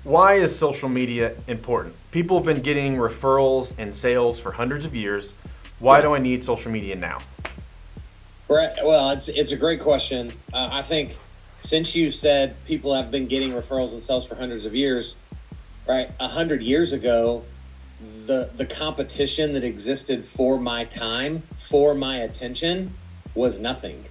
Why is social media important? People have been getting referrals and sales for hundreds of years. Why do I need social media now? Right. Well, it's a great question. I think since you said people have been getting referrals and sales for hundreds of years, right? 100 years ago, the competition that existed for my time, for my attention, was nothing.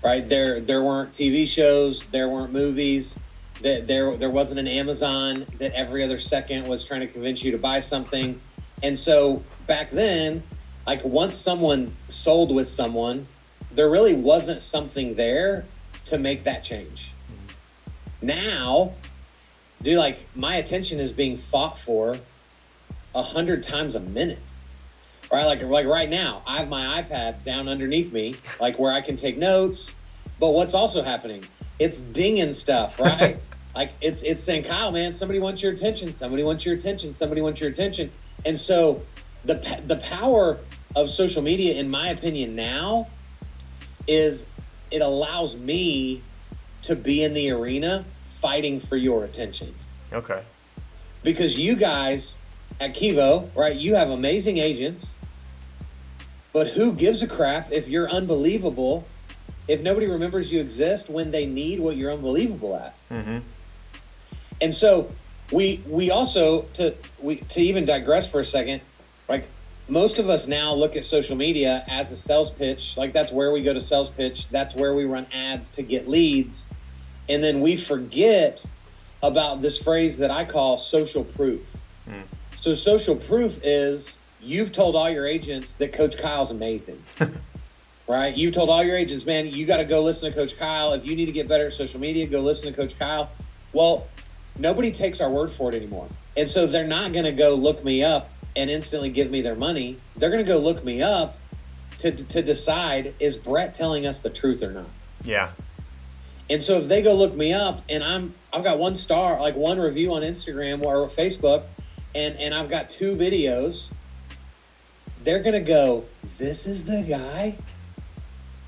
Right? There weren't TV shows, there weren't movies, there wasn't an Amazon that every other second was trying to convince you to buy something. And so back then, like once someone sold with someone, there really wasn't something there to make that change. Now, dude, like my attention is being fought for 100 times a minute. Right? Like right now, I have my iPad down underneath me, like where I can take notes. But what's also happening? It's dinging stuff, right? Like it's saying, Kyle, man, somebody wants your attention. Somebody wants your attention. Somebody wants your attention. And so the power of social media, in my opinion now, is it allows me to be in the arena fighting for your attention. Okay. Because you guys at Kivo, right, you have amazing agents, but who gives a crap if you're unbelievable, if nobody remembers you exist when they need what you're unbelievable at? Mm-hmm. And so we also, to even digress for a second, like most of us now look at social media as a sales pitch. Like that's where we go to sales pitch. That's where we run ads to get leads. And then we forget about this phrase that I call social proof. So social proof is you've told all your agents that Coach Kyle's amazing, right? You've told all your agents, man, you got to go listen to Coach Kyle. If you need to get better at social media, go listen to Coach Kyle. Well, nobody takes our word for it anymore. And so they're not going to go look me up and instantly give me their money. They're going to go look me up to decide, is Brett telling us the truth or not? Yeah. And so if they go look me up and I've got 1 star, like 1 review on Instagram or Facebook, and I've got 2 videos, they're going to go, this is the guy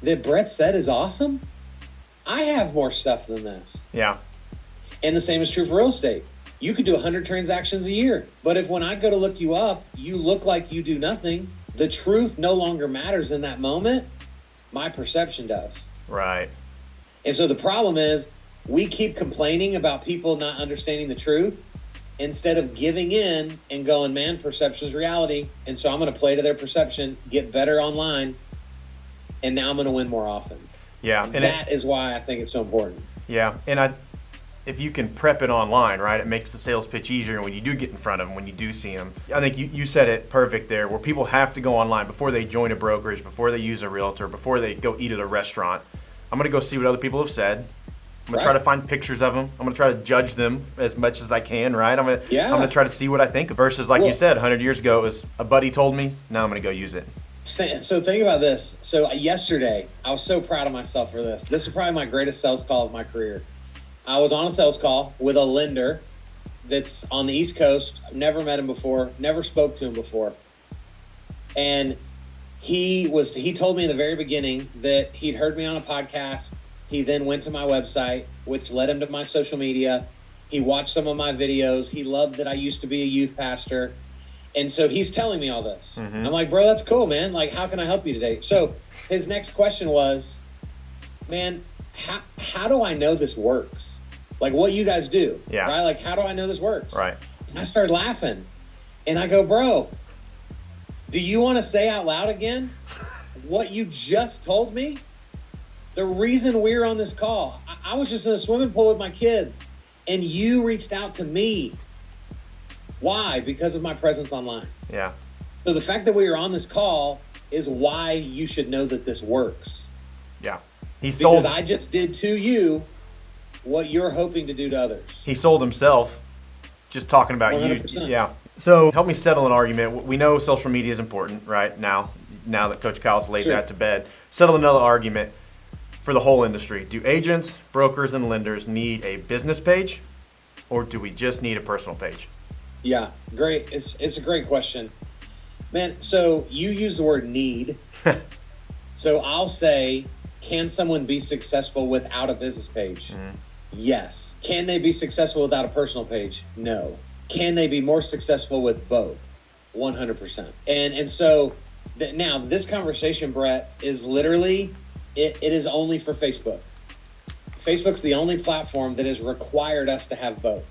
that Brett said is awesome? I have more stuff than this. Yeah. And the same is true for real estate. You could do 100 transactions a year, but if when I go to look you up, you look like you do nothing, the truth no longer matters in that moment. My perception does. Right. And so the problem is we keep complaining about people not understanding the truth instead of giving in and going, man, perception is reality. And so I'm going to play to their perception, get better online, and now I'm going to win more often. Yeah. And that is why I think it's so important. Yeah. And if you can prep it online, right, it makes the sales pitch easier when you do get in front of them, when you do see them. I think you said it perfect there, where people have to go online before they join a brokerage, before they use a realtor, before they go eat at a restaurant. I'm going to go see what other people have said. I'm going to try to find pictures of them. I'm going to try to judge them as much as I can, right? I'm going to try to see what I think versus, like you said, 100 years ago, it was a buddy told me, now I'm going to go use it. So think about this. So yesterday, I was so proud of myself for this. This is probably my greatest sales call of my career. I was on a sales call with a lender that's on the East Coast. I've never met him before, never spoke to him before. And he told me in the very beginning that he'd heard me on a podcast. He then went to my website, which led him to my social media. He watched some of my videos. He loved that I used to be a youth pastor. And so he's telling me all this. Mm-hmm. I'm like, bro, that's cool, man. Like, how can I help you today? So his next question was, man, how do I know this works? Like what you guys do, right? Like, how do I know this works? Right. And I started laughing. And I go, bro, do you want to say out loud again what you just told me? The reason we're on this call, I was just in a swimming pool with my kids, and you reached out to me. Why? Because of my presence online. Yeah. So the fact that we are on this call is why you should know that this works. Yeah. Because I just did to you what you're hoping to do to others. He sold himself just talking about 100%. you. Yeah. So help me settle an argument. We know social media is important, right? Now that Coach Kyle's laid that to bed. Settle another argument for the whole industry. Do agents, brokers, and lenders need a business page, or do we just need a personal page? Yeah, great. It's a great question. Man, so you use the word need. So I'll say, can someone be successful without a business page? Mm-hmm. Yes. Can they be successful without a personal page? No. Can they be more successful with both? 100%. And so now this conversation, Brett, is literally, it is only for Facebook. Facebook's the only platform that has required us to have both.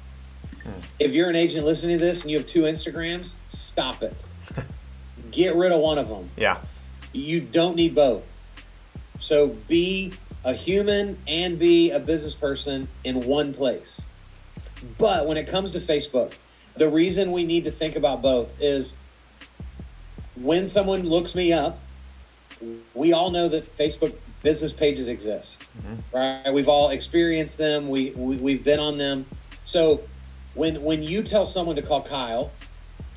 If you're an agent listening to this and you have 2 Instagrams, stop it. Get rid of one of them. Yeah. You don't need both. So be a human and be a business person in one place. But when it comes to Facebook, the reason we need to think about both is when someone looks me up, we all know that Facebook business pages exist, right? We've all experienced them. We've been on them. So when you tell someone to call Kyle,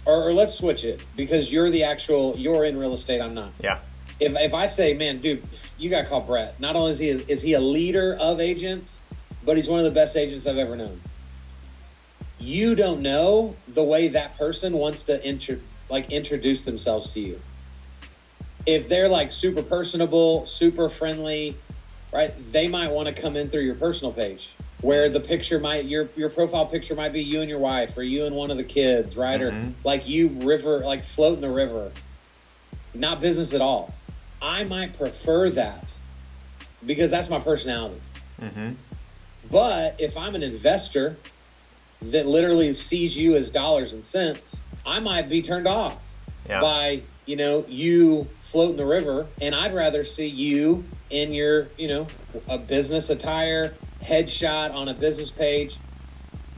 or let's switch it, because you're in real estate, I'm not. Yeah. If I say, man, dude, you got to call Brett. Not only is he a leader of agents, but he's one of the best agents I've ever known. You don't know the way that person wants to introduce themselves to you. If they're like super personable, super friendly, right? They might want to come in through your personal page, where the picture your profile picture might be you and your wife, or you and one of the kids, right? Or like you float in the river. Not business at all. I might prefer that because that's my personality. But if I'm an investor that literally sees you as dollars and cents, I might be turned off by, you float in the river, and I'd rather see you in your, a business attire, headshot on a business page.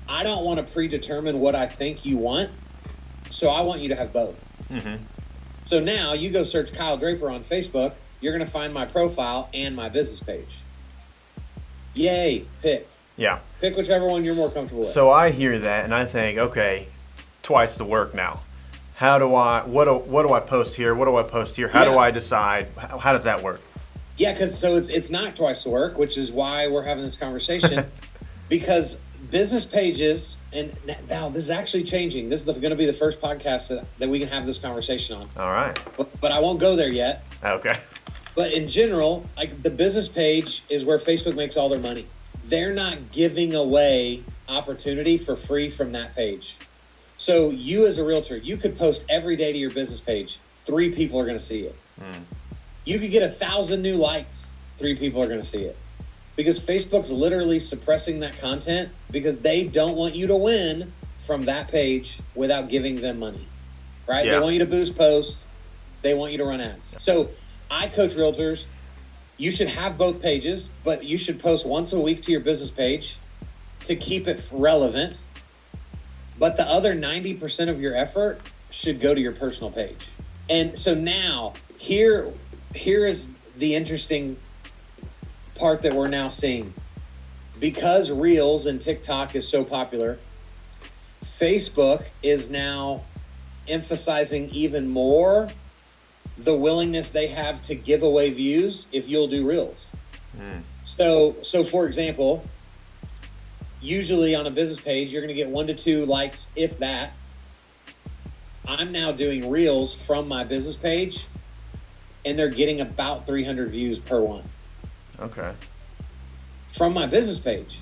I don't want to predetermine what I think you want, so I want you to have both. So now you go search Kyle Draper on Facebook, you're going to find my profile and my business page. Yay, pick. Yeah. Pick whichever one you're more comfortable with. So I hear that and I think, okay, twice the work now. What do I post here? What do I post here? How do I decide? How does that work? Yeah, because it's not twice the work, which is why we're having this conversation. Because business pages, and now this is actually changing. This is going to be the first podcast that we can have this conversation on. All right. But I won't go there yet. Okay. But in general, like the business page is where Facebook makes all their money. They're not giving away opportunity for free from that page. So you as a realtor, you could post every day to your business page. 3 people are going to see it. You could get 1,000 new likes. 3 people are going to see it. Because Facebook's literally suppressing that content because they don't want you to win from that page without giving them money, right? Yeah. They want you to boost posts. They want you to run ads. So I coach realtors. You should have both pages, but you should post once a week to your business page to keep it relevant. But the other 90% of your effort should go to your personal page. And so now here is the interesting part that we're now seeing. Because Reels and TikTok is so popular, Facebook is now emphasizing even more the willingness they have to give away views if you'll do Reels. So for example, usually on a business page, you're going to get 1 to 2 likes, if that. I'm now doing Reels from my business page, and they're getting about 300 views per one. Okay. From my business page.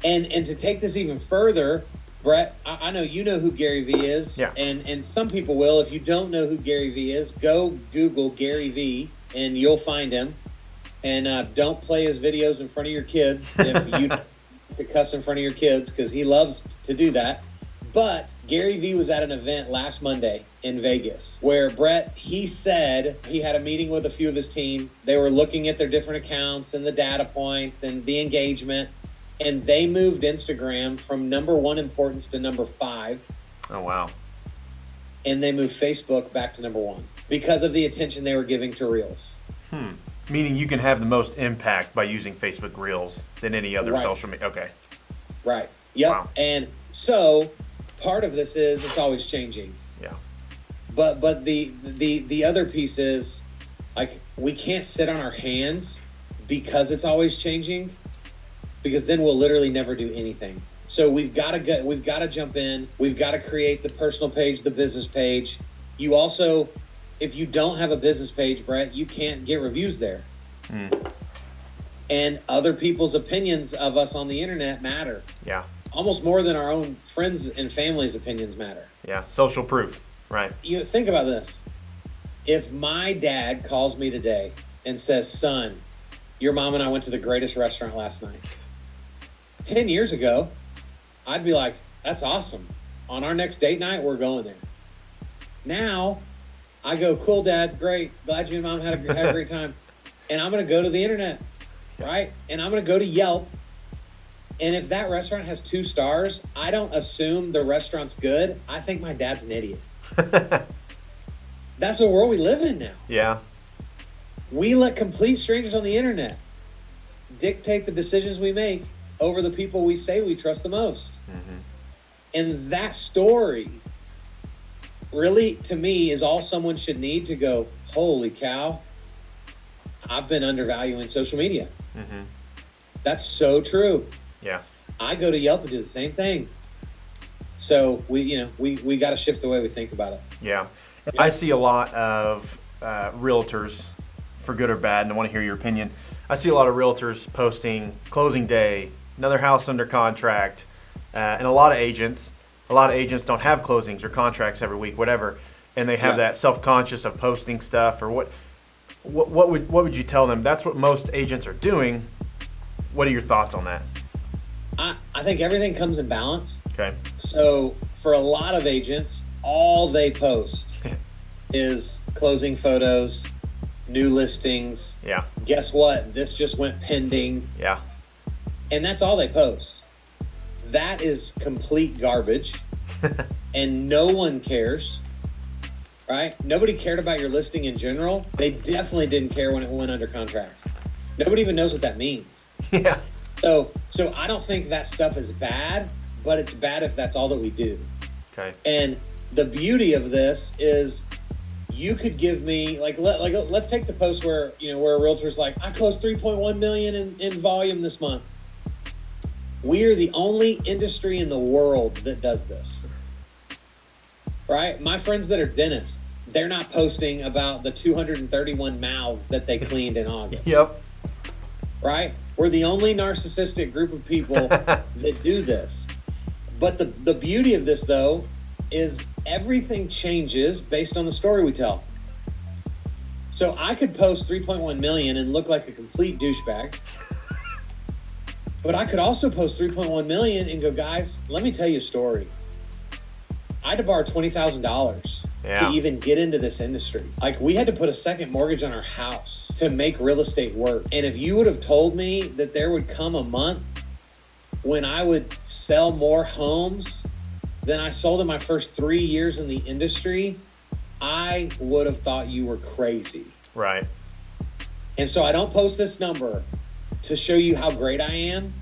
And to take this even further, Brett, I know you know who Gary Vee is. Yeah. And some people will. If you don't know who Gary Vee is, go Google Gary Vee, and you'll find him. And don't play his videos in front of your kids if you to cuss in front of your kids, because he loves to do that. But Gary Vee was at an event last Monday in Vegas where Brett, he said he had a meeting with a few of his team. They were looking at their different accounts and the data points and the engagement, and they moved Instagram from number 1 importance to number 5. Oh, wow. And they moved Facebook back to number 1 because of the attention they were giving to Reels. Meaning you can have the most impact by using Facebook Reels than any other Right. social media. Okay. Right. Yep. Wow. And so part of this is it's always changing. Yeah. But the other piece is, like, we can't sit on our hands because it's always changing, because then we'll literally never do anything. So we've got to jump in. We've got to create the personal page, the business page. You also, if you don't have a business page, Brett, you can't get reviews there. And other people's opinions of us on the internet matter. Yeah. Almost more than our own friends and family's opinions matter. Yeah. Social proof. Right. You think about this. If my dad calls me today and says, son, your mom and I went to the greatest restaurant last night. 10 years ago, I'd be like, that's awesome. On our next date night, we're going there. Now, I go, cool, Dad, great. Glad you and Mom had a great time. And I'm going to go to the internet, right? And I'm going to go to Yelp. And if that restaurant has 2 stars, I don't assume the restaurant's good. I think my dad's an idiot. That's the world we live in now. Yeah. We let complete strangers on the internet dictate the decisions we make over the people we say we trust the most. Mm-hmm. And that story really, to me, is all someone should need to go, holy cow, I've been undervaluing social media. Mm-hmm. That's so true. Yeah. I go to Yelp and do the same thing. So we got to shift the way we think about it. Yeah. I see a lot of realtors, for good or bad, and I want to hear your opinion. I see a lot of realtors posting closing day, another house under contract, and a lot of agents don't have closings or contracts every week, whatever, and they have that self-conscious of posting stuff. Or what would you tell them? That's what most agents are doing. What are your thoughts on that? I think everything comes in balance. Okay. So for a lot of agents, all they post is closing photos, new listings. Yeah. Guess what? This just went pending. Yeah. And that's all they post. That is complete garbage. And no one cares. Right? Nobody cared about your listing in general. They definitely didn't care when it went under contract. Nobody even knows what that means. Yeah. So I don't think that stuff is bad, but it's bad if that's all that we do. Okay. And the beauty of this is you could give me let's take the post where a realtor's like, I closed 3.1 million in volume this month. We are the only industry in the world that does this. Right? My friends that are dentists, they're not posting about the 231 mouths that they cleaned in August. Yep. Right? We're the only narcissistic group of people that do this. But the beauty of this, though, is everything changes based on the story we tell. So I could post 3.1 million and look like a complete douchebag. But I could also post 3.1 million and go, guys, let me tell you a story. I had to borrow $20,000 to even get into this industry. Like, we had to put a second mortgage on our house to make real estate work. And if you would have told me that there would come a month when I would sell more homes than I sold in my first 3 years in the industry, I would have thought you were crazy. Right. And so I don't post this number to show you how great I am.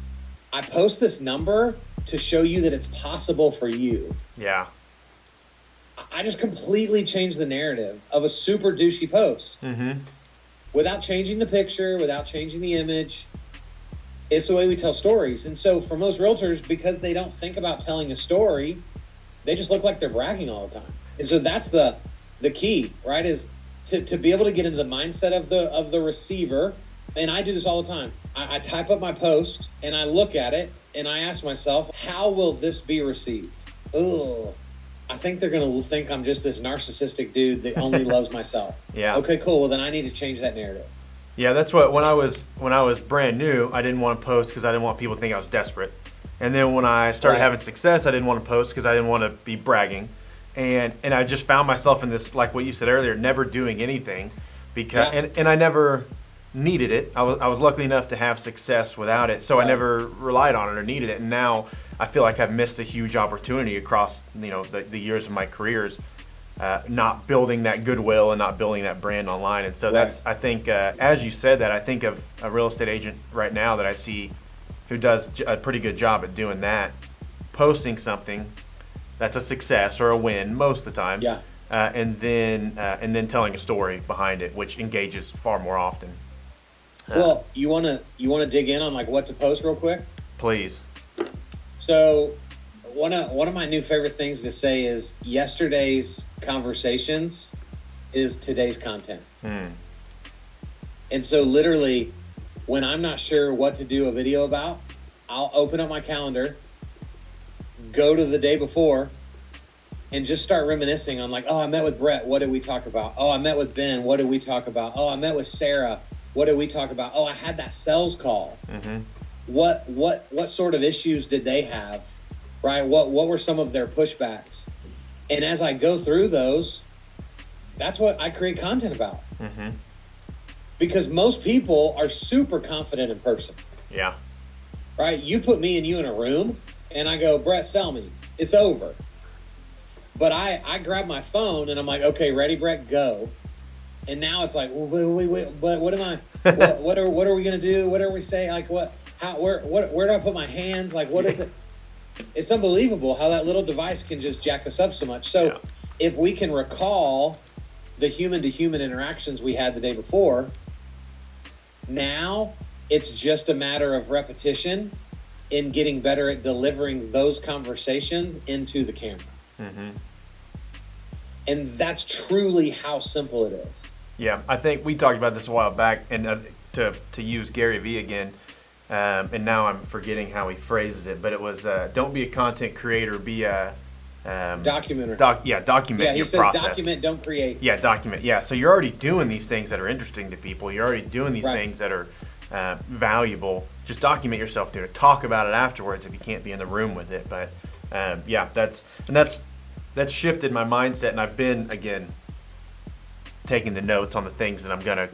I post this number to show you that it's possible for you. Yeah. I just completely changed the narrative of a super douchey post. Mm-hmm. Without changing the picture, without changing the image. It's the way we tell stories. And so for most realtors, because they don't think about telling a story, they just look like they're bragging all the time. And so that's the key, right? Is to be able to get into the mindset of the receiver. And I do this all the time. I type up my post and I look at it and I ask myself, how will this be received? Oh, I think they're going to think I'm just this narcissistic dude that only loves myself. Yeah. Okay, cool. Well, then I need to change that narrative. Yeah, that's what when I was brand new, I didn't want to post because I didn't want people to think I was desperate. And then when I started having success, I didn't want to post because I didn't want to be bragging. And I just found myself in this, like what you said earlier, never doing anything because and I never needed it. I was lucky enough to have success without it, so I never relied on it or needed it. And now I feel like I've missed a huge opportunity across the years of my careers, not building that goodwill and not building that brand online. And so that's, I think, as you said that, I think of a real estate agent right now that I see who does a pretty good job at doing that, posting something that's a success or a win most of the time, and then telling a story behind it, which engages far more often. Well, you wanna dig in on like what to post real quick? Please. So one of my new favorite things to say is yesterday's conversations is today's content. And so literally when I'm not sure what to do a video about, I'll open up my calendar, go to the day before, and just start reminiscing on like, oh, I met with Brett. What did we talk about? Oh, I met with Ben. What did we talk about? Oh, I met with Sarah. What did we talk about? Oh, I had that sales call. Mm-hmm. What sort of issues did they have? Right? What were some of their pushbacks? And as I go through those, that's what I create content about. Mm-hmm. Because most people are super confident in person. Yeah. Right? You put me and you in a room, and I go, Brett, sell me. It's over. But I grab my phone, and I'm like, okay, ready, Brett, go. And now it's like, well, wait, what am I? What are we gonna do? What are we saying? Like, where do I put my hands? Like, what is it? It's unbelievable how that little device can just jack us up so much. So, if we can recall the human-to-human interactions we had the day before, now it's just a matter of repetition in getting better at delivering those conversations into the camera. Mm-hmm. And that's truly how simple it is. Yeah, I think we talked about this a while back, and to use Gary Vee again, and now I'm forgetting how he phrases it, but it was don't be a content creator, be a documenter. Document Yeah, he your says process. document, don't create. Yeah, document. Yeah, so you're already doing these things that are interesting to people. You're already doing these Right. things that are valuable. Just document yourself doing it. Talk about it afterwards if you can't be in the room with it. But that's shifted my mindset, and I've been again taking the notes on the things that I'm gonna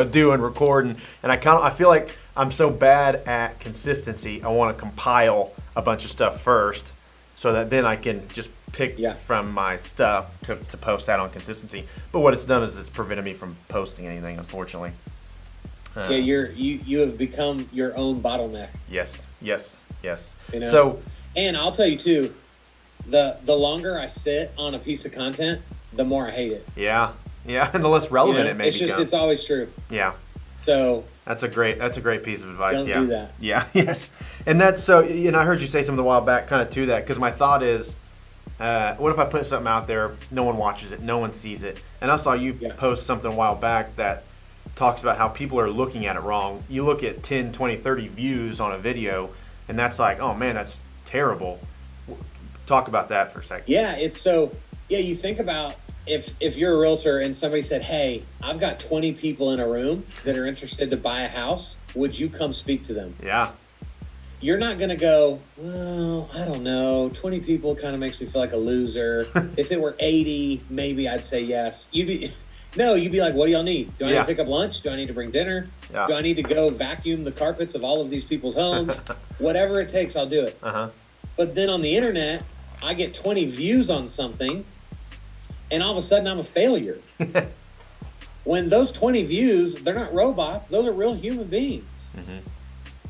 do and record, and I feel like I'm so bad at consistency. I want to compile a bunch of stuff first, so that then I can just pick from my stuff to post out on consistency. But what it's done is it's prevented me from posting anything, unfortunately. You have become your own bottleneck. Yes. You know? So, and I'll tell you too, the longer I sit on a piece of content, the more I hate it. Yeah, and the less relevant it may become. It's always true. Yeah. So that's a great piece of advice. Don't do that. Yeah. Yes. And that's so. I heard you say something a while back, kind of to that, because my thought is, what if I put something out there, no one watches it, no one sees it, and I saw you post something a while back that talks about how people are looking at it wrong. You look at 10, 20, 30 views on a video, and that's like, oh man, that's terrible. Talk about that for a second. Yeah, you think about if you're a realtor and somebody said, hey, I've got 20 people in a room that are interested to buy a house. Would you come speak to them? Yeah. You're not going to go, well, I don't know. 20 people kind of makes me feel like a loser. If it were 80, maybe I'd say yes. You'd be like, what do y'all need? Do I need to pick up lunch? Do I need to bring dinner? Yeah. Do I need to go vacuum the carpets of all of these people's homes? Whatever it takes, I'll do it. Uh-huh. But then on the internet, I get 20 views on something, and all of a sudden I'm a failure. When those 20 views, they're not robots. Those are real human beings. Mm-hmm.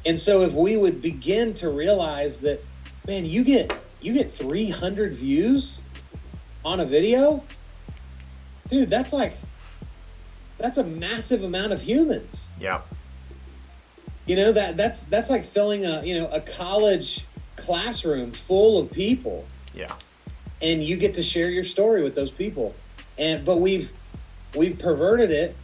And so if we would begin to realize that, man, you get 300 views on a video, dude, that's a massive amount of humans. Yeah. That's like filling a college classroom full of people. Yeah. And you get to share your story with those people. But we've perverted it,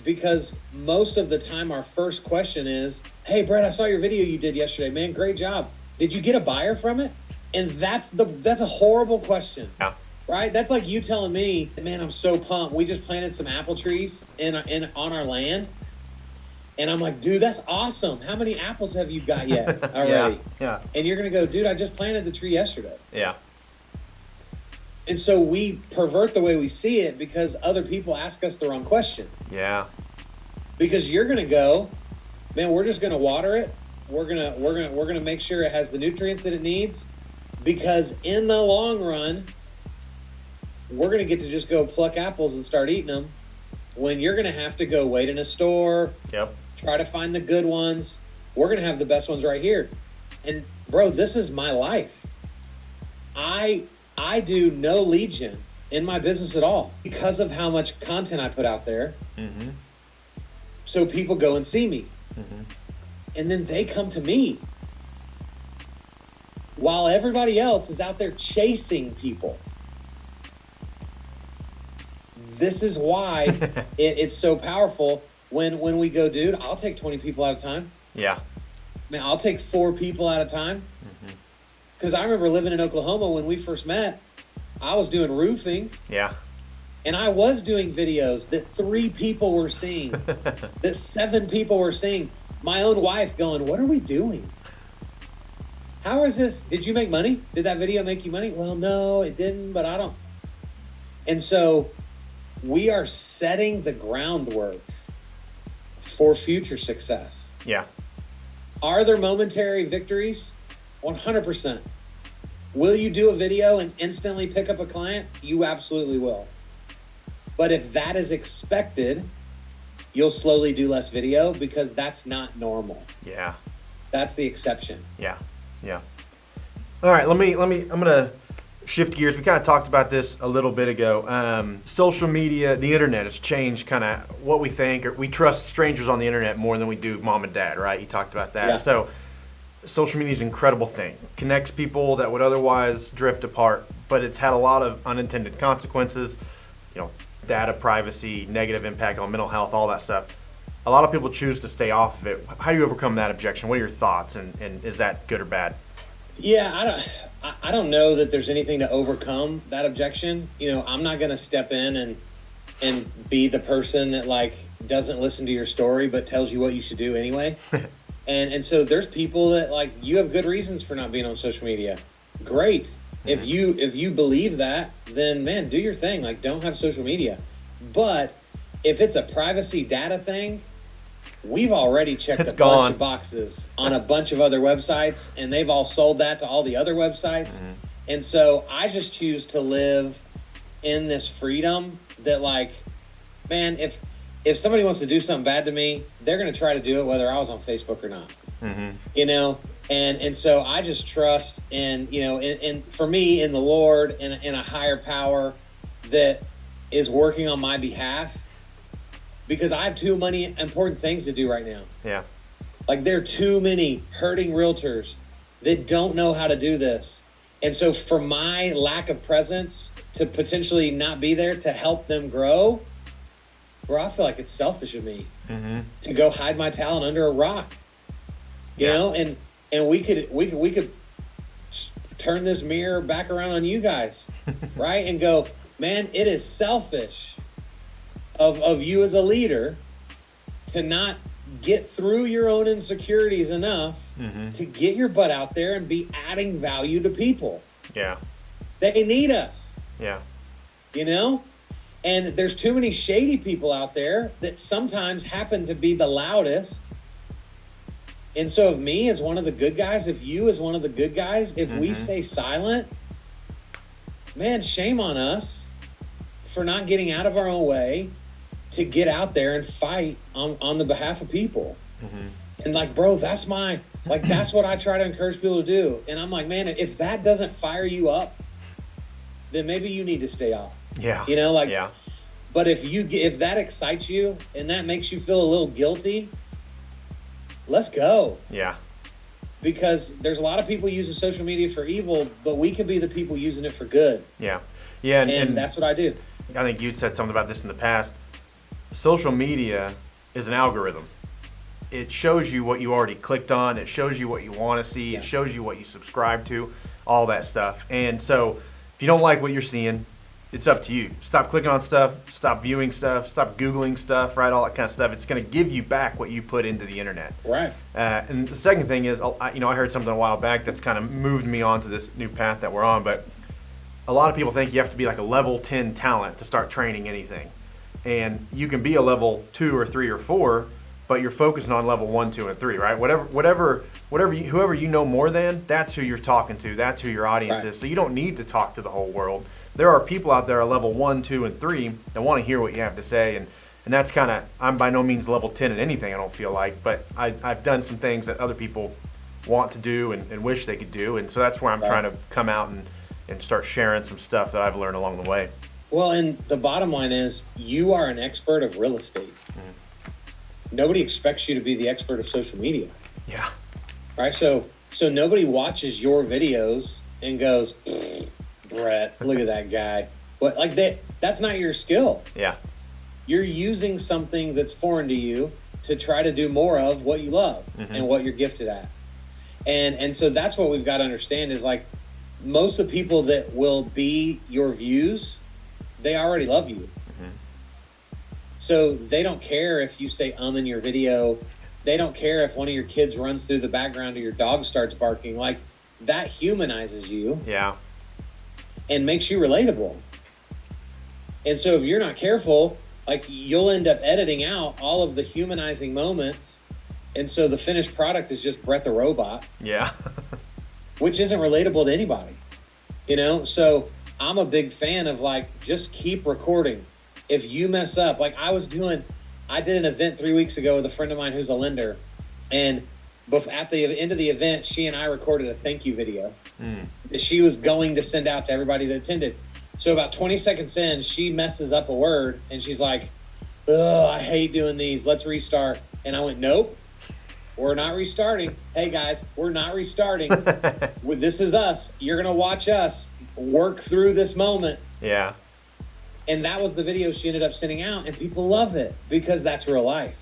because most of the time our first question is, hey, Brett, I saw your video you did yesterday. Man, great job. Did you get a buyer from it? And that's a horrible question. Yeah. Right? That's like you telling me, man, I'm so pumped. We just planted some apple trees on our land. And I'm like, dude, that's awesome. How many apples have you got yet already? Yeah. And you're going to go, dude, I just planted the tree yesterday. Yeah. And so we pervert the way we see it because other people ask us the wrong question. Yeah. Because you're going to go, man, we're just going to water it. We're going to make sure it has the nutrients that it needs, because in the long run, we're going to get to just go pluck apples and start eating them, when you're going to have to go wait in a store. Yep. Try to find the good ones. We're going to have the best ones right here. And bro, this is my life. I do no lead gen in my business at all because of how much content I put out there. Mm-hmm. So people go and see me. Mm-hmm. And then they come to me, while everybody else is out there chasing people. This is why it's so powerful. when we go, dude, I'll take 20 people at a time. Yeah. Man, I'll take 4 people at a time. Because I remember living in Oklahoma when we first met. I was doing roofing. Yeah. And I was doing videos that 3 people were seeing, that 7 people were seeing. My own wife going, what are we doing? How is this? Did you make money? Did that video make you money? Well, no, it didn't, but I don't. And so we are setting the groundwork for future success. Yeah. Are there momentary victories? 100%. Will you do a video and instantly pick up a client? You absolutely will. But if that is expected, you'll slowly do less video because that's not normal. Yeah. That's the exception. Yeah. Yeah. All right. I'm going to shift gears. We kind of talked about this a little bit ago. Social media, the internet has changed kind of what we think, or we trust strangers on the internet more than we do mom and dad, right? You talked about that. Yeah. So social media is an incredible thing. Connects people that would otherwise drift apart, but it's had a lot of unintended consequences, data privacy, negative impact on mental health, all that stuff. A lot of people choose to stay off of it. How do you overcome that objection? What are your thoughts, and is that good or bad? Yeah, I don't know that there's anything to overcome that objection. I'm not going to step in and be the person that doesn't listen to your story but tells you what you should do anyway. And so there's people that you have good reasons for not being on social media. Great. If you believe that, then man, do your thing. Don't have social media. But if it's a privacy data thing, we've already checked bunch of boxes on a bunch of other websites, and they've all sold that to all the other websites. And so I just choose to live in this freedom that man, if somebody wants to do something bad to me, they're going to try to do it whether I was on Facebook or not. And so I just trust in for me, in the Lord, in a higher power that is working on my behalf, because I have too many important things to do right now. Yeah. There are too many hurting realtors that don't know how to do this. And so for my lack of presence to potentially not be there to help them grow, bro, I feel like it's selfish of me to go hide my talent under a rock. You know, and we could turn this mirror back around on you guys, right? And go, man, it is selfish of you as a leader to not get through your own insecurities enough to get your butt out there and be adding value to people. Yeah. They need us. Yeah. And there's too many shady people out there that sometimes happen to be the loudest. And so if me as one of the good guys, if you as one of the good guys, if we stay silent, man, shame on us for not getting out of our own way to get out there and fight on the behalf of people. And bro, that's that's what I try to encourage people to do. And I'm like, man, if that doesn't fire you up, then maybe you need to stay off. Yeah. Yeah. But if that excites you and that makes you feel a little guilty, let's go. Yeah. Because there's a lot of people using social media for evil, but we could be the people using it for good. Yeah. Yeah. And that's what I do. I think you'd said something about this in the past. Social media is an algorithm. It shows you what you already clicked on. It shows you what you want to see. Yeah. It shows you what you subscribe to, all that stuff. And so if you don't like what you're seeing, it's up to you. Stop clicking on stuff, stop viewing stuff, stop Googling stuff, right? All that kind of stuff. It's going to give you back what you put into the internet. Right. And the second thing is, I heard something a while back that's kind of moved me onto this new path that we're on, but a lot of people think you have to be like a level 10 talent to start training anything. And you can be a level 2 or 3 or 4, but you're focusing on level 1, 2, and 3, right? Whoever you know more than, that's who you're talking to. That's who your audience is. So you don't need to talk to the whole world. There are people out there at level 1, 2, and 3 that want to hear what you have to say, and that's kind of, I'm by no means level 10 in anything, I don't feel like, but I've done some things that other people want to do and wish they could do, and so that's where I'm trying to come out and start sharing some stuff that I've learned along the way. Well, and the bottom line is, you are an expert of real estate. Nobody expects you to be the expert of social media. Yeah. Right? So nobody watches your videos and goes, Brett, look at that guy. But that's not your skill. Yeah. you're using something that's foreign to you to try to do more of what you love and what you're gifted at. And so that's what we've got to understand is like most of the people that will be your views, they already love you. So they don't care if you say in your video. They don't care if one of your kids runs through the background or your dog starts barking. Like that humanizes you. Yeah. And makes you relatable. And so if you're not careful, like you'll end up editing out all of the humanizing moments. And so the finished product is just Brett the robot. Yeah. Which isn't relatable to anybody. You know? So I'm a big fan of like, just keep recording. If you mess up, like I did an event 3 weeks ago with a friend of mine who's a lender. And at the end of the event, she and I recorded a thank you video that she was going to send out to everybody that attended. So about 20 seconds in, she messes up a word and she's like, "Ugh, I hate doing these. Let's restart." And I went, "Nope, we're not restarting. Hey guys, we're not restarting. This is us. You're going to watch us work through this moment." Yeah. And that was the video she ended up sending out, and people love it because that's real life.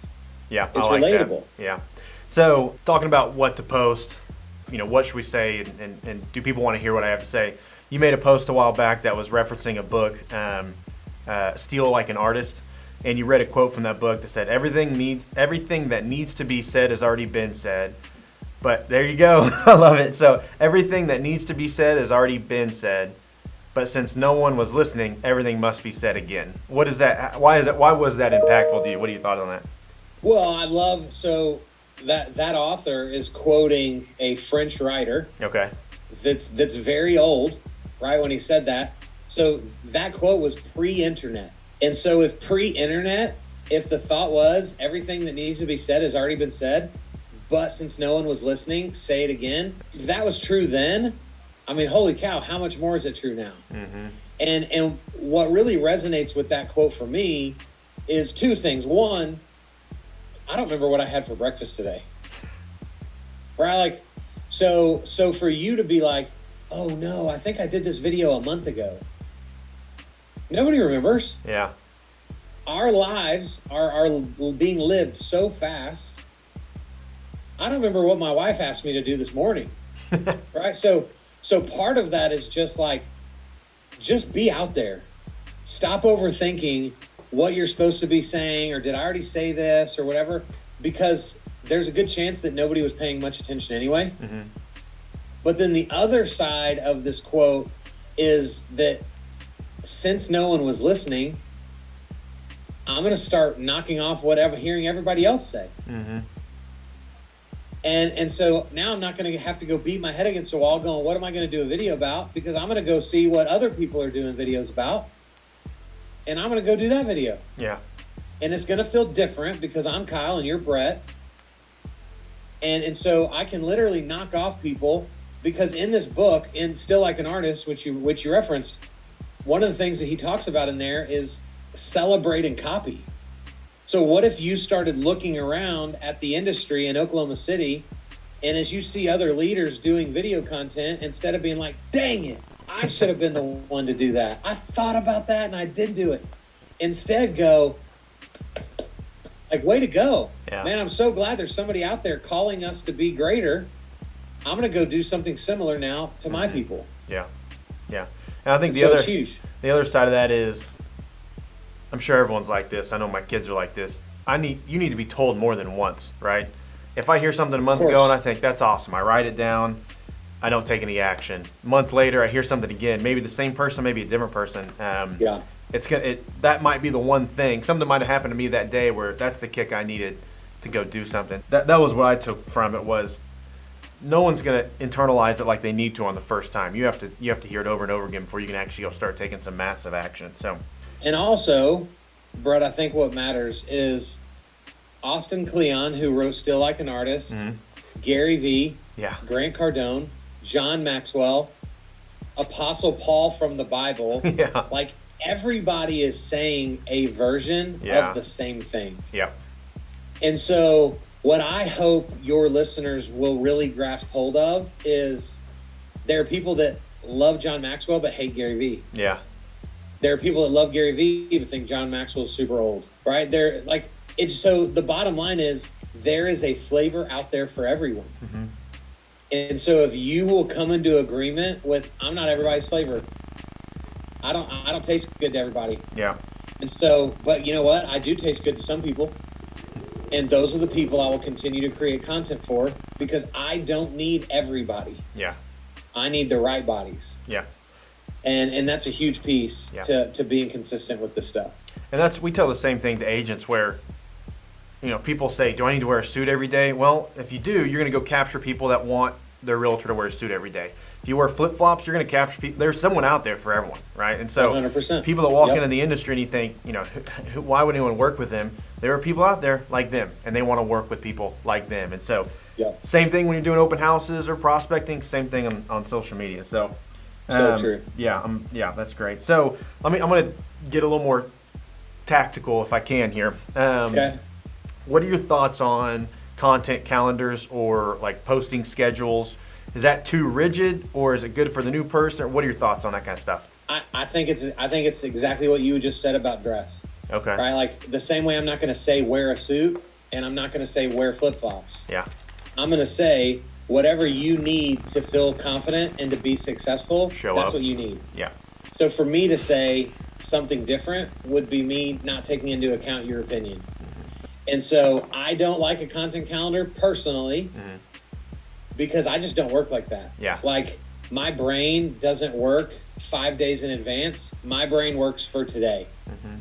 Yeah, it's relatable. That. Yeah. So talking about what to post, what should we say, and do people want to hear what I have to say? You made a post a while back that was referencing a book, Steal Like an Artist, and you read a quote from that book that said, everything that needs to be said has already been said. But there you go. I love it. So everything that needs to be said has already been said. But since no one was listening, everything must be said again. What is that? Why was that impactful to you? What are your thoughts on that? Well, I love, so that author is quoting a French writer. Okay. That's very old, right, when he said that. So that quote was pre-internet. And so if pre-internet, if the thought was everything that needs to be said has already been said, but since no one was listening, say it again. If that was true then, I mean, holy cow, how much more is it true now? And what really resonates with that quote for me is two things. One, I don't remember what I had for breakfast today. Right? Like, so for you to be like, "Oh no, I think I did this video a month ago." Nobody remembers. Yeah. Our lives are being lived so fast. I don't remember what my wife asked me to do this morning. Right? So part of that is just like, just be out there. Stop overthinking what you're supposed to be saying, or did I already say this or whatever, because there's a good chance that nobody was paying much attention anyway. But then the other side of this quote is that since no one was listening, I'm going to start knocking off whatever hearing everybody else say. And so now I'm not going to have to go beat my head against the wall going, what am I going to do a video about? Because I'm going to go see what other people are doing videos about. And I'm going to go do that video. Yeah. And it's going to feel different because I'm Kyle and you're Brett. And so I can literally knock off people because in this book, in Still Like an Artist, which you referenced, one of the things that he talks about in there is celebrate and copy. So what if you started looking around at the industry in Oklahoma City, and as you see other leaders doing video content, instead of being like, "Dang it, I should have been the one to do that. I thought about that and I didn't do it." Instead go, like, way to go. Yeah. Man, I'm so glad there's somebody out there calling us to be greater. I'm going to go do something similar now to my people. Yeah. Yeah. And I think it's huge. The other side of that is, I'm sure everyone's like this. I know my kids are like this. You need to be told more than once, right? If I hear something a month ago and I think that's awesome, I write it down, I don't take any action. A month later, I hear something again, maybe the same person, maybe a different person. Yeah. That might be the one thing. Something might have happened to me that day where that's the kick I needed to go do something. That was what I took from it was, no one's going to internalize it like they need to on the first time. You have to hear it over and over again before you can actually go start taking some massive action. So. And also, Brett, I think what matters is Austin Kleon, who wrote Still Like an Artist, Gary Vee, Grant Cardone, John Maxwell, Apostle Paul from the Bible. Yeah. Like, everybody is saying a version of the same thing. Yeah. And so what I hope your listeners will really grasp hold of is there are people that love John Maxwell but hate Gary Vee. Yeah. There are people that love Gary Vee but think John Maxwell is super old. right? They're like, it's so the bottom line is there is a flavor out there for everyone. Mm-hmm. And so if you will come into agreement with, I'm not everybody's flavor. I don't taste good to everybody. Yeah. And so, but you know what? I do taste good to some people. And those are the people I will continue to create content for, because I don't need everybody. Yeah. I need the right bodies. Yeah. And that's a huge piece to being consistent with this stuff. And we tell the same thing to agents where, people say, do I need to wear a suit every day? Well, if you do, you're going to go capture people that want their realtor to wear a suit every day. If you wear flip-flops, you're going to capture people. There's someone out there for everyone, right? And so 100%. people that walk into the industry and you think, why would anyone work with them? There are people out there like them, and they want to work with people like them. And so same thing when you're doing open houses or prospecting, same thing on social media. So true. Yeah, that's great. So I'm going to get a little more tactical if I can here. Okay. What are your thoughts on content calendars or like posting schedules? Is that too rigid, or is it good for the new person? What are your thoughts on that kind of stuff? I think it's exactly what you just said about dress. Okay. Right? Like the same way I'm not going to say wear a suit, and I'm not going to say wear flip-flops. Yeah. I'm going to say whatever you need to feel confident and to be successful, that's what you need. Yeah. So for me to say something different would be me not taking into account your opinion. And so I don't like a content calendar personally, because I just don't work like that. Yeah. Like my brain doesn't work 5 days in advance. My brain works for today. Mm-hmm.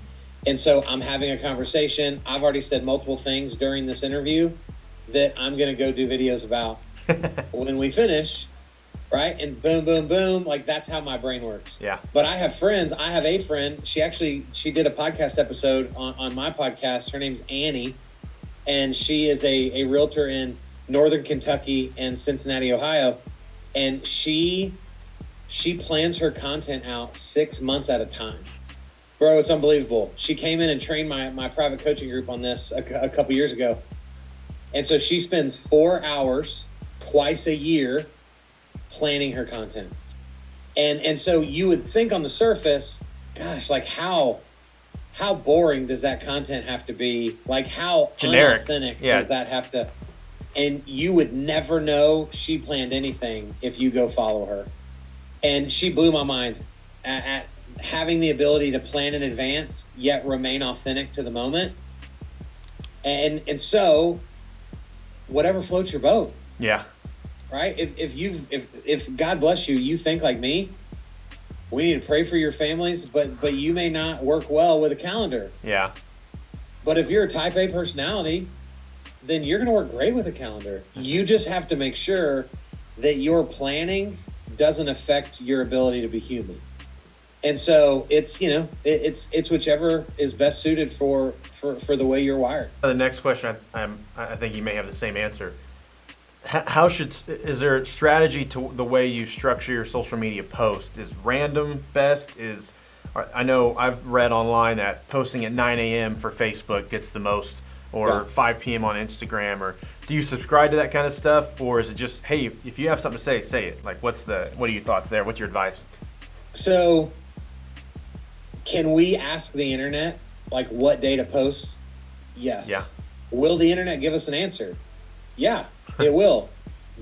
And so I'm having a conversation. I've already said multiple things during this interview that I'm going to go do videos about when we finish, right? And boom, boom, boom. Like that's how my brain works. Yeah. But I have friends. I have a friend. She did a podcast episode on my podcast. Her name's Annie. And she is a realtor in Northern Kentucky and Cincinnati, Ohio. And she plans her content out 6 months at a time. Bro, it's unbelievable. She came in and trained my private coaching group on this a couple years ago. And so she spends 4 hours twice a year planning her content. And so you would think on the surface, gosh, like how boring does that content have to be? Like how generic unauthentic does that have to? And you would never know she planned anything if you go follow her. And she blew my mind at having the ability to plan in advance, yet remain authentic to the moment. And so whatever floats your boat. Yeah. Right? If God bless you, you think like me, we need to pray for your families, but you may not work well with a calendar. Yeah. But if you're a type A personality, then you're going to work great with a calendar. You just have to make sure that your planning doesn't affect your ability to be human. And so it's whichever is best suited for the way you're wired. The next question, I think you may have the same answer. Is there a strategy to the way you structure your social media post? Is random best? I know I've read online that posting at 9 a.m. for Facebook gets the most, or 5 p.m. on Instagram, or do you subscribe to that kind of stuff, or is it just, hey, if you have something to say it? Like, what are your thoughts there? What's your advice? So, can we ask the internet, like, what day to post? Yes. Yeah. Will the internet give us an answer? Yeah, it will.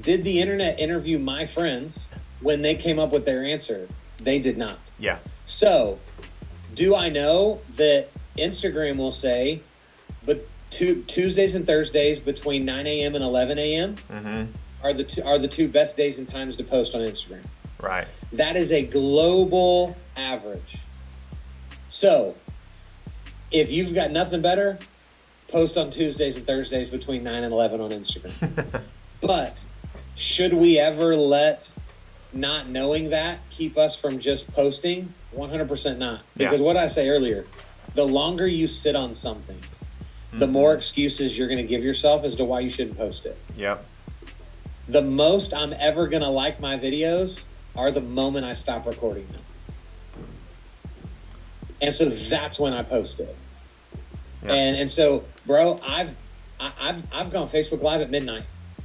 Did the internet interview my friends when they came up with their answer? They did not. Yeah. So, do I know that Instagram will say, but Tuesdays and Thursdays between 9 a.m. and 11 a.m. are the two best days and times to post on Instagram. Right. That is a global average. So, if you've got nothing better, post on Tuesdays and Thursdays between 9 and 11 on Instagram. But should we ever let not knowing that keep us from just posting? 100% not. Because what I say earlier, the longer you sit on something, the more excuses you're going to give yourself as to why you shouldn't post it. Yep. The most I'm ever going to like my videos are the moment I stop recording them. And so that's when I post it. Yep. And so, bro, I've gone Facebook Live at midnight.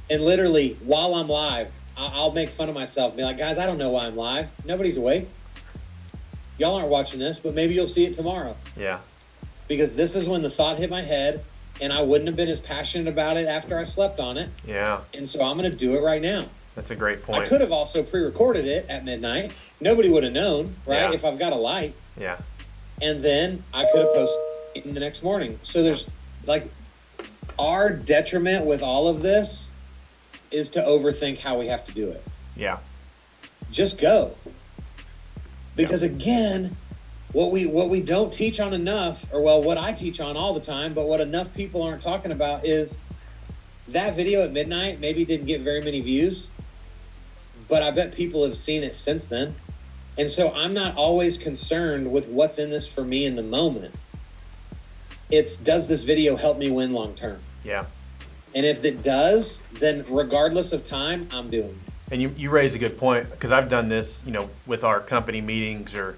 And literally, while I'm live, I'll make fun of myself and be like, guys, I don't know why I'm live. Nobody's awake. Y'all aren't watching this, but maybe you'll see it tomorrow. Yeah. because this is when the thought hit my head, and I wouldn't have been as passionate about it after I slept on it. Yeah. And so I'm going to do it right now. That's a great point. I could have also pre-recorded it at midnight. Nobody would have known, right? Yeah. If I've got a light. Yeah. And then I could have posted it in the next morning. So there's like, our detriment with all of this is to overthink how we have to do it. Yeah. Just go. Because again, what we don't teach on enough, or well, what I teach on all the time, but what enough people aren't talking about is that video at midnight maybe didn't get very many views, but I bet people have seen it since then. And so I'm not always concerned with what's in this for me in the moment. It's, does this video help me win long term? Yeah. And if it does, then regardless of time, I'm doing it. And you raise a good point, because I've done this, with our company meetings, or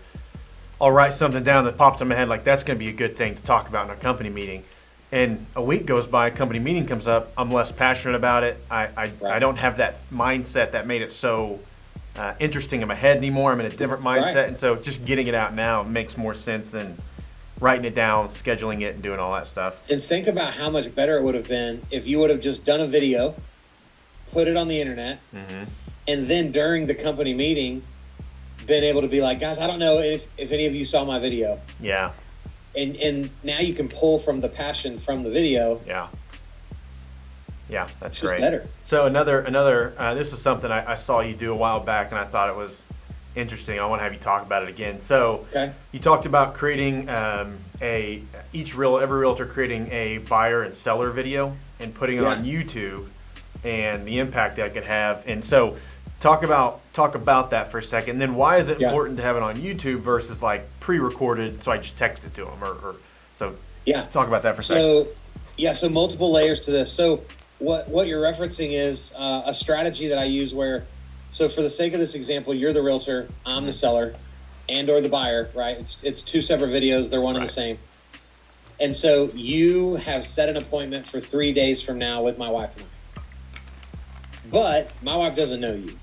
I'll write something down that pops in my head, like that's going to be a good thing to talk about in a company meeting. And a week goes by, a company meeting comes up, I'm less passionate about it. I don't have that mindset that made it so interesting in my head anymore. I'm in a different mindset. Right. And so just getting it out now makes more sense than writing it down, scheduling it, and doing all that stuff. And think about how much better it would have been if you would have just done a video, put it on the internet, and then during the company meeting, been able to be like, guys, I don't know if any of you saw my video. Yeah. And now you can pull from the passion from the video. Yeah, that's It's great. better. So another this is something I saw you do a while back, and I thought it was interesting. I want to have you talk about it again. So you talked about creating every realtor creating a buyer and seller video and putting it on YouTube, and the impact that could have. And so talk about that for a second. And then why is it important to have it on YouTube versus like pre-recorded, so I just text it to them, or so talk about that for a second. So multiple layers to this. So what you're referencing is a strategy that I use where, so for the sake of this example, you're the realtor, I'm the seller, and or the buyer, right? It's two separate videos, they're one and the same. And so you have set an appointment for 3 days from now with my wife and I. But my wife doesn't know you.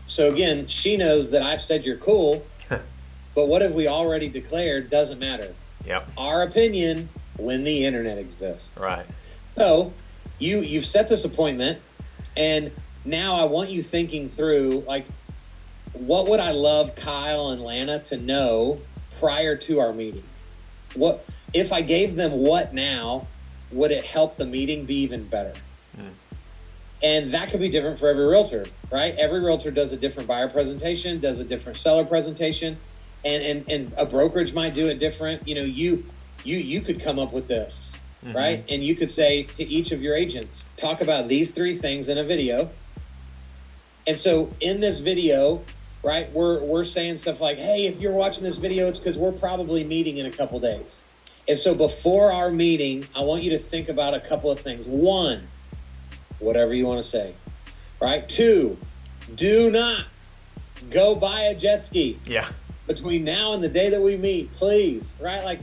So again, she knows that I've said you're cool, but what have we already declared doesn't matter. Yep. Our opinion when the internet exists. Right. So you've set this appointment, and now I want you thinking through, like, what would I love Kyle and Lana to know prior to our meeting? What if I gave them what now, would it help the meeting be even better? And that could be different for every realtor, right? Every realtor does a different buyer presentation, does a different seller presentation, and a brokerage might do it different. You could come up with this, right? And you could say to each of your agents, talk about these 3 things in a video. And so in this video, right, we're saying stuff like, hey, if you're watching this video, it's because we're probably meeting in a couple days. And so before our meeting, I want you to think about a couple of things. 1, whatever you want to say, right? 2, do not go buy a jet ski. Yeah. Between now and the day that we meet, please, right? Like,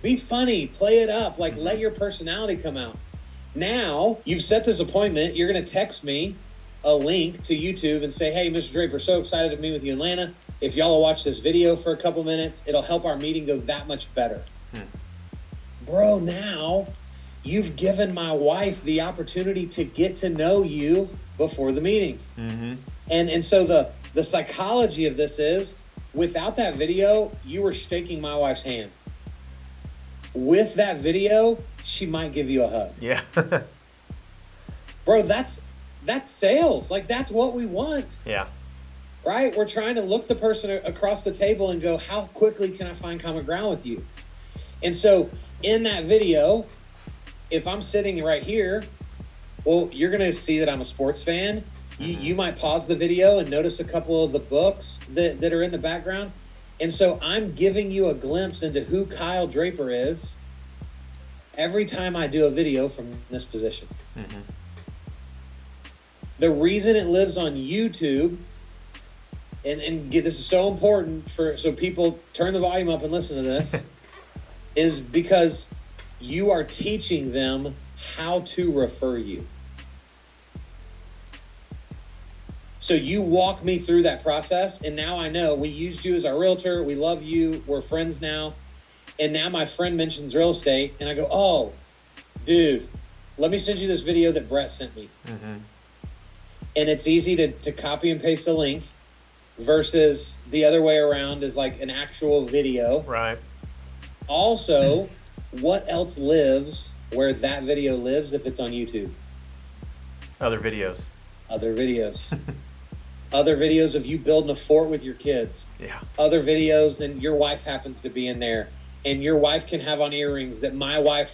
be funny, play it up, like let your personality come out. Now you've set this appointment, you're going to text me a link to YouTube and say, hey, Mr. Draper, so excited to meet with you in Atlanta. If y'all will watch this video for a couple minutes, it'll help our meeting go that much better. Bro, now you've given my wife the opportunity to get to know you before the meeting. And so the psychology of this is, without that video, you were shaking my wife's hand. With that video, she might give you a hug. Yeah. Bro, that's sales. Like, that's what we want. Yeah. Right? We're trying to look the person across the table and go, how quickly can I find common ground with you? And so in that video, if I'm sitting right here, well, you're going to see that I'm a sports fan. You might pause the video and notice a couple of the books that are in the background. And so I'm giving you a glimpse into who Kyle Draper is every time I do a video from this position. The reason it lives on YouTube, and this is so important so people turn the volume up and listen to this, is because you are teaching them how to refer you. So you walk me through that process, and now I know we used you as our realtor. We love you. We're friends now. And now my friend mentions real estate, and I go, oh, dude, let me send you this video that Brett sent me. Mm-hmm. And it's easy to copy and paste the link versus the other way around is like an actual video. Right. Also, what else lives where that video lives if it's on YouTube? Other videos. Other videos. Other videos of you building a fort with your kids. Yeah. Other videos, and your wife happens to be in there. And your wife can have on earrings that my wife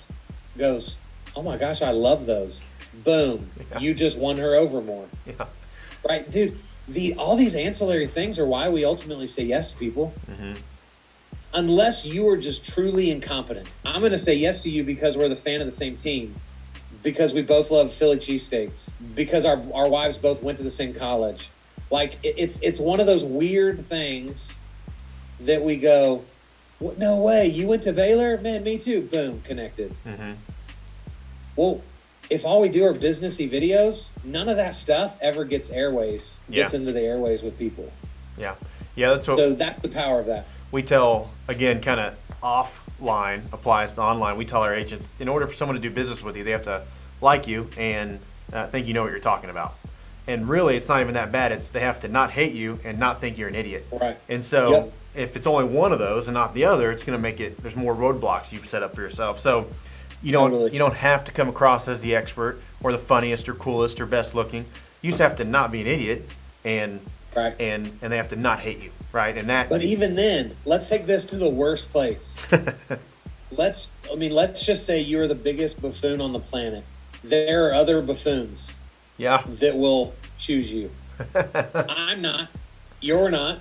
goes, oh my gosh, I love those. Boom. Yeah. You just won her over more. Yeah. Right, dude. All these ancillary things are why we ultimately say yes to people. Mm-hmm. Unless you are just truly incompetent. I'm going to say yes to you because we're the fan of the same team. Because we both love Philly cheesesteaks. Because our wives both went to the same college. Like, it's one of those weird things that we go, no way, you went to Baylor? Man, me too. Boom, connected. Mm-hmm. Well, if all we do are businessy videos, none of that stuff ever gets gets into the airways with people. Yeah. Yeah, that's what. So that's the power of that. We tell, again, kind of offline applies to online. We tell our agents, in order for someone to do business with you, they have to like you and think you know what you're talking about. And really, it's not even that bad. They have to not hate you and not think you're an idiot. Right. And so if it's only one of those and not the other, it's going to make it, there's more roadblocks you've set up for yourself. So you don't have to come across as the expert or the funniest or coolest or best looking. You just have to not be an idiot and they have to not hate you, right? And that. But even then, let's take this to the worst place. Let's just say you're the biggest buffoon on the planet. There are other buffoons. Yeah. That will choose you. I'm not. You're not.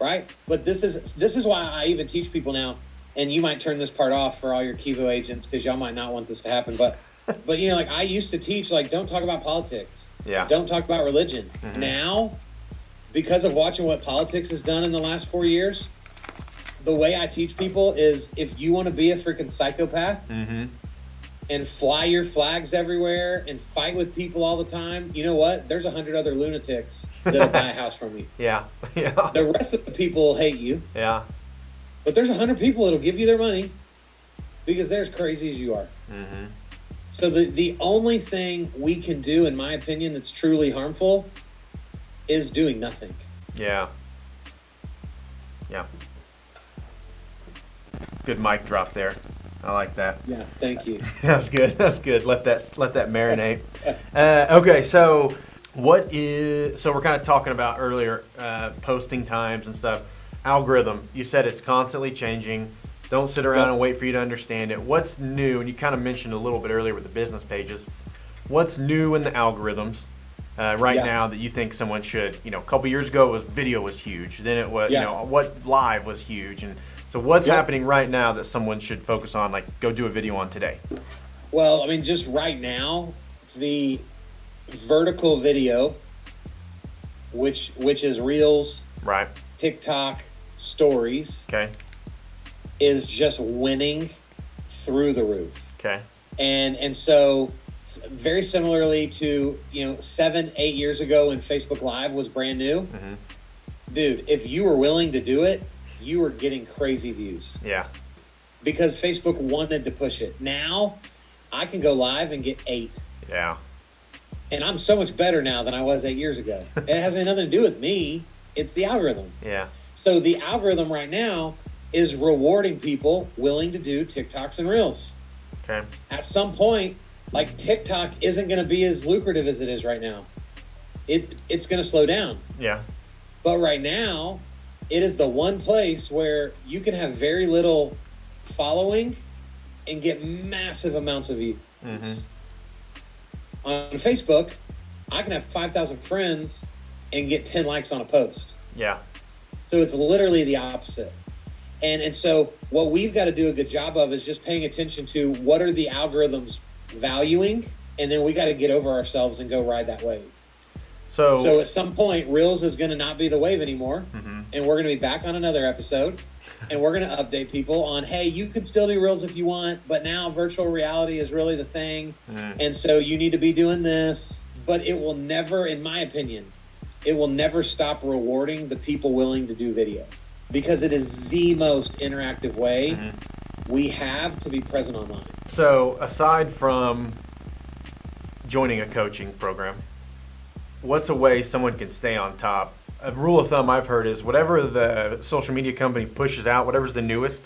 Right? But this is why I even teach people now, and you might turn this part off for all your Kivo agents because y'all might not want this to happen. But you know, like I used to teach, like, don't talk about politics. Yeah. Don't talk about religion. Mm-hmm. Now, because of watching what politics has done in the last 4 years, the way I teach people is if you want to be a freaking psychopath, mm-hmm. and fly your flags everywhere and fight with people all the time, you know what? There's 100 other lunatics that'll buy a house from you. Yeah. Yeah. The rest of the people will hate you. Yeah. But there's 100 people that'll give you their money because they're as crazy as you are. Mm-hmm. So the only thing we can do, in my opinion, that's truly harmful is doing nothing. Yeah. Yeah. Good mic drop there. I like that. Yeah, thank you. That's good. That's good. Let that marinate. Okay, so so we're kind of talking about earlier posting times and stuff. Algorithm. You said it's constantly changing. Don't sit around and wait for you to understand it. What's new? And you kind of mentioned a little bit earlier with the business pages. What's new in the algorithms right now that you think someone should? You know, a couple years ago, video was huge. Then it was, what live was huge, and so what's happening right now that someone should focus on, like go do a video on today? Well, I mean, just right now, the vertical video, which is Reels, right, TikTok, Stories, okay, is just winning through the roof. Okay. And so very similarly to, 7-8 years ago when Facebook Live was brand new, mm-hmm. dude, if you were willing to do it, you were getting crazy views. Yeah. Because Facebook wanted to push it. Now, I can go live and get 8. Yeah. And I'm so much better now than I was 8 years ago. It has nothing to do with me. It's the algorithm. Yeah. So the algorithm right now is rewarding people willing to do TikToks and Reels. Okay. At some point, like TikTok isn't going to be as lucrative as it is right now. It's going to slow down. Yeah. But right now, it is the one place where you can have very little following and get massive amounts of views. Mm-hmm. On Facebook, I can have 5,000 friends and get 10 likes on a post. Yeah. So it's literally the opposite. And so what we've got to do a good job of is just paying attention to what are the algorithms valuing, and then we got to get over ourselves and go ride that wave. So at some point, Reels is going to not be the wave anymore, mm-hmm. and we're going to be back on another episode, and we're going to update people on, hey, you can still do Reels if you want, but now virtual reality is really the thing, and so you need to be doing this. But it will never, in my opinion, it will never stop rewarding the people willing to do video. because it is the most interactive way Mm-hmm. we have to be present online. So aside from joining a coaching program, what's a way someone can stay on top? A rule of thumb I've heard is whatever the social media company pushes out, whatever's the newest,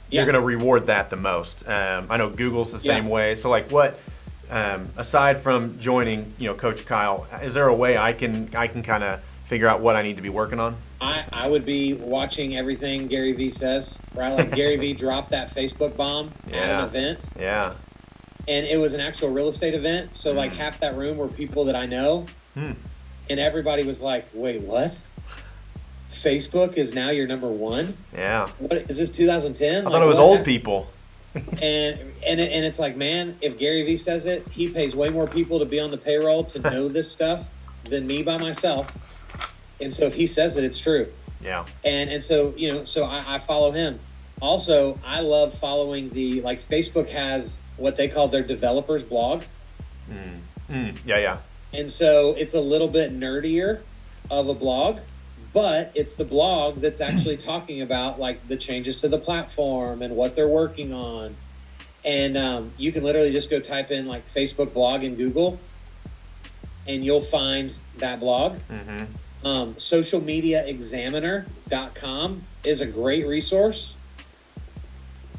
you're going to reward that the most. I know Google's the same way. So like what, aside from joining, Coach Kyle, is there a way I can kind of figure out what I need to be working on? I would be watching everything Gary Vee says, right? Like Gary Vee dropped that Facebook bomb at an event. Yeah. And it was an actual real estate event. So like half that room were people that I know. And everybody was like, wait, what? Facebook is now your number one? Yeah. What is this, 2010? I thought it was old people. and it's like, man, if Gary Vee says it, he pays way more people to be on the payroll to know this stuff than me by myself. And so if he says it, it's true. Yeah. And so, so I follow him. Also, I love following Facebook has what they call their developers blog. Yeah. And so it's a little bit nerdier of a blog, but it's the blog that's actually talking about like the changes to the platform and what they're working on. And you can literally just go type in like Facebook blog in Google and you'll find that blog. Socialmediaexaminer.com is a great resource.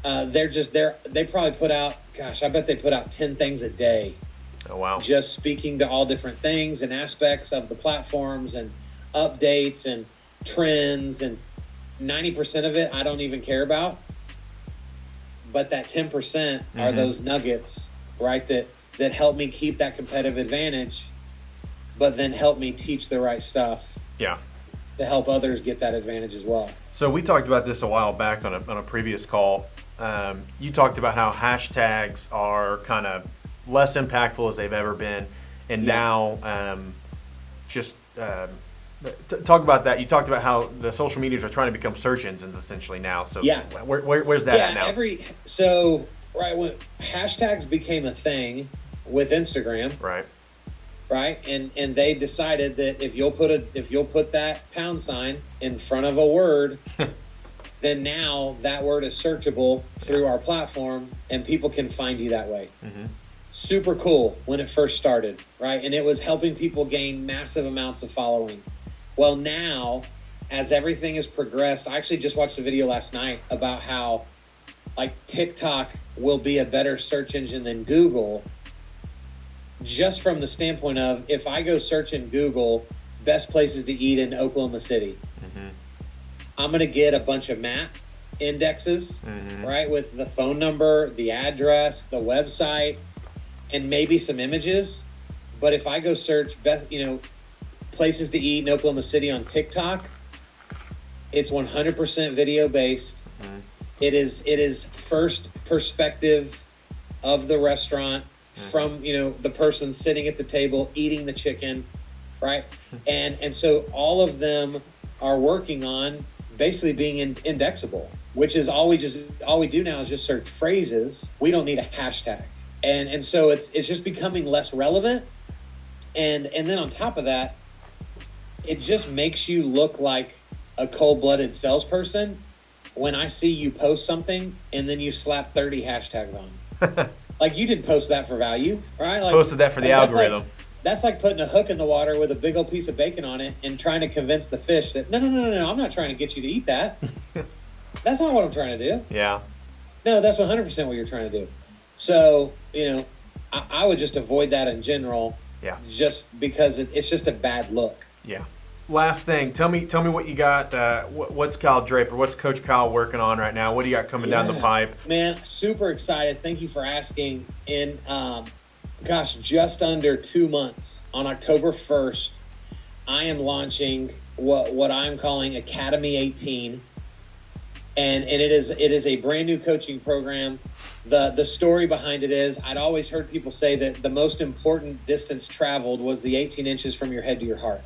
They probably put out, I bet they put out 10 things a day. Oh, wow. Just speaking to all different things and aspects of the platforms and updates and trends, and 90% of it I don't even care about. But that 10% are those nuggets, right, that help me keep that competitive advantage, but then help me teach the right stuff. Yeah. To help others get that advantage as well. So we talked about this a while back on a previous call. You talked about how hashtags are kind of less impactful as they've ever been, and now talk about that. You talked about how the social medias are trying to become search engines essentially now. So where's that at now? When hashtags became a thing with Instagram, right, and they decided that if you'll put that pound sign in front of a word, then now that word is searchable through our platform, and people can find you that way. Super cool when it first started, right? And it was helping people gain massive amounts of following. Well, now, as everything has progressed, I actually just watched a video last night about how like TikTok will be a better search engine than Google, just from the standpoint of if I go search in Google, best places to eat in Oklahoma City, I'm going to get a bunch of map indexes, right, with the phone number, the address, the website, and maybe some images. But if I go search best, places to eat in Oklahoma City on TikTok, it's 100% video based. It is first perspective of the restaurant from the person sitting at the table eating the chicken, right? And so all of them are working on basically being indexable, which is all we do now is just search phrases. We don't need a hashtag. And so it's just becoming less relevant. And then on top of that, it just makes you look like a cold-blooded salesperson when I see you post something and then you slap 30 hashtags on. Like, you didn't post that for value, right? Like, posted that for the algorithm. That's like putting a hook in the water with a big old piece of bacon on it and trying to convince the fish that, no, I'm not trying to get you to eat that. That's not what I'm trying to do. Yeah. No, that's 100% what you're trying to do. So, I would just avoid that in general. Yeah. Just because it's just a bad look. Yeah. Last thing, tell me what you got. What's Kyle Draper? What's Coach Kyle working on right now? What do you got coming down the pipe? Man, super excited. Thank you for asking. In just under 2 months, on October 1st, I am launching what I'm calling Academy 18, and it is a brand new coaching program. The story behind it is I'd always heard people say that the most important distance traveled was the 18 inches from your head to your heart.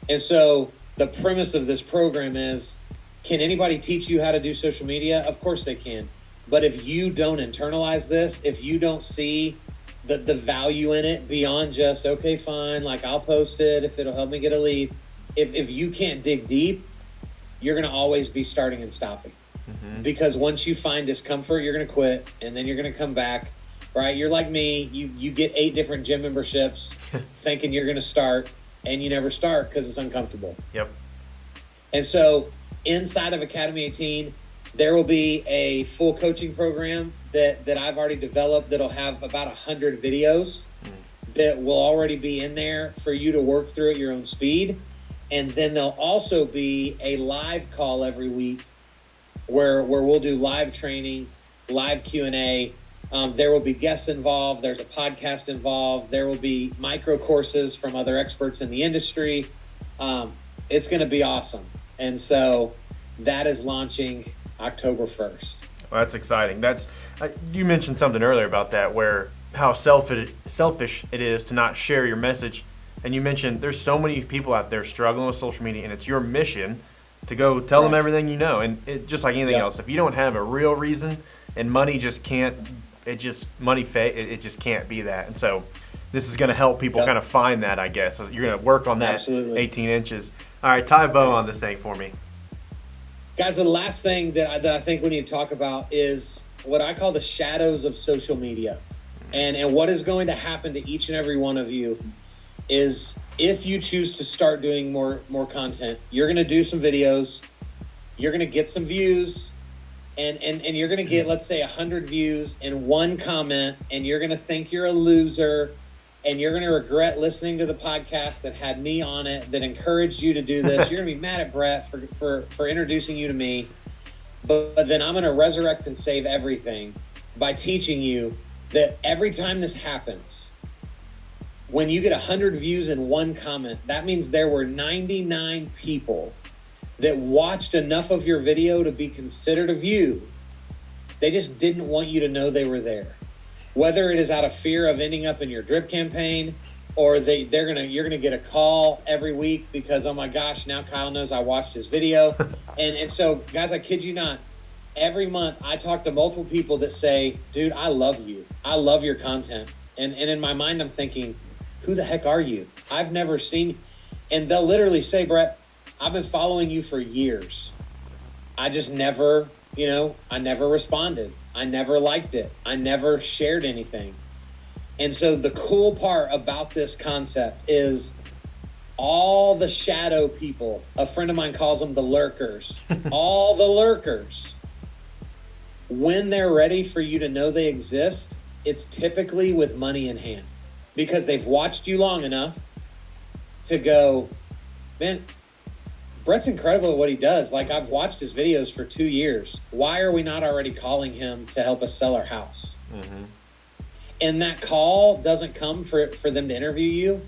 And so the premise of this program is, can anybody teach you how to do social media? Of course they can. But if you don't internalize this, if you don't see the value in it beyond just, okay, fine, like I'll post it if it'll help me get a lead. If you can't dig deep, you're going to always be starting and stopping. Because once you find discomfort, you're going to quit, and then you're going to come back, right? You're like me. You get 8 different gym memberships thinking you're going to start, and you never start because it's uncomfortable. Yep. And so inside of Academy 18, there will be a full coaching program that I've already developed that'll have about 100 videos that will already be in there for you to work through at your own speed. And then there'll also be a live call every week where we'll do live training, live Q&A. There will be guests involved. There's a podcast involved. There will be micro courses from other experts in the industry. It's going to be awesome. And so that is launching October 1st. Well, that's exciting. That's you mentioned something earlier about that, where how selfish it is to not share your message. And you mentioned there's so many people out there struggling with social media, and it's your mission to go tell them everything you know. And it, just like anything else, if you don't have a real reason, and money just can't, it just can't be that. And so this is going to help people kind of find that, I guess. So you're going to work on that 18 inches. All right, tie a bow on this thing for me. Guys, the last thing that I think we need to talk about is what I call the shadows of social media. And what is going to happen to each and every one of you is if you choose to start doing more content, you're going to do some videos, you're going to get some views, and you're going to get, let's say, 100 views and 1 comment, and you're going to think you're a loser, and you're going to regret listening to the podcast that had me on it, that encouraged you to do this. You're going to be mad at Brett for introducing you to me. But then I'm going to resurrect and save everything by teaching you that every time this happens, when you get 100 views and 1 comment, that means there were 99 people that watched enough of your video to be considered a view. They just didn't want you to know they were there. Whether it is out of fear of ending up in your drip campaign, or you're gonna get a call every week because, oh my gosh, now Kyle knows I watched his video. and so, guys, I kid you not, every month I talk to multiple people that say, dude, I love you. I love your content. And in my mind, I'm thinking, who the heck are you? I've never seen, and they'll literally say, Brett, I've been following you for years. I just never, I never responded. I never liked it. I never shared anything. And so the cool part about this concept is all the shadow people, a friend of mine calls them the lurkers, all the lurkers, when they're ready for you to know they exist, it's typically with money in hand because they've watched you long enough to go, man, Brett's incredible at what he does. Like, I've watched his videos for 2 years. Why are we not already calling him to help us sell our house? Mm-hmm. And that call doesn't come for them to interview you.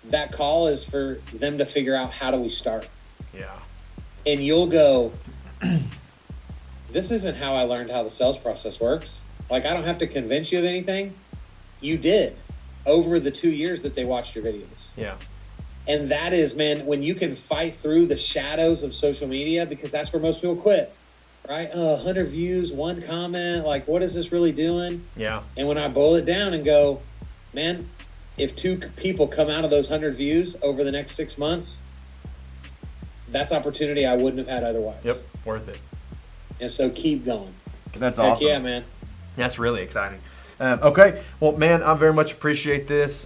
That call is for them to figure out, how do we start? Yeah. And you'll go, this isn't how I learned how the sales process works. Like, I don't have to convince you of anything. You did over the 2 years that they watched your videos. Yeah. And that is, man, when you can fight through the shadows of social media, because that's where most people quit, right? 100 views, 1 comment, like, what is this really doing? Yeah. And when I boil it down and go, man, if 2 people come out of those 100 views over the next 6 months, that's opportunity I wouldn't have had otherwise. Yep, worth it. And so keep going. That's awesome. Heck yeah, man. That's really exciting. Okay, well, man, I very much appreciate this.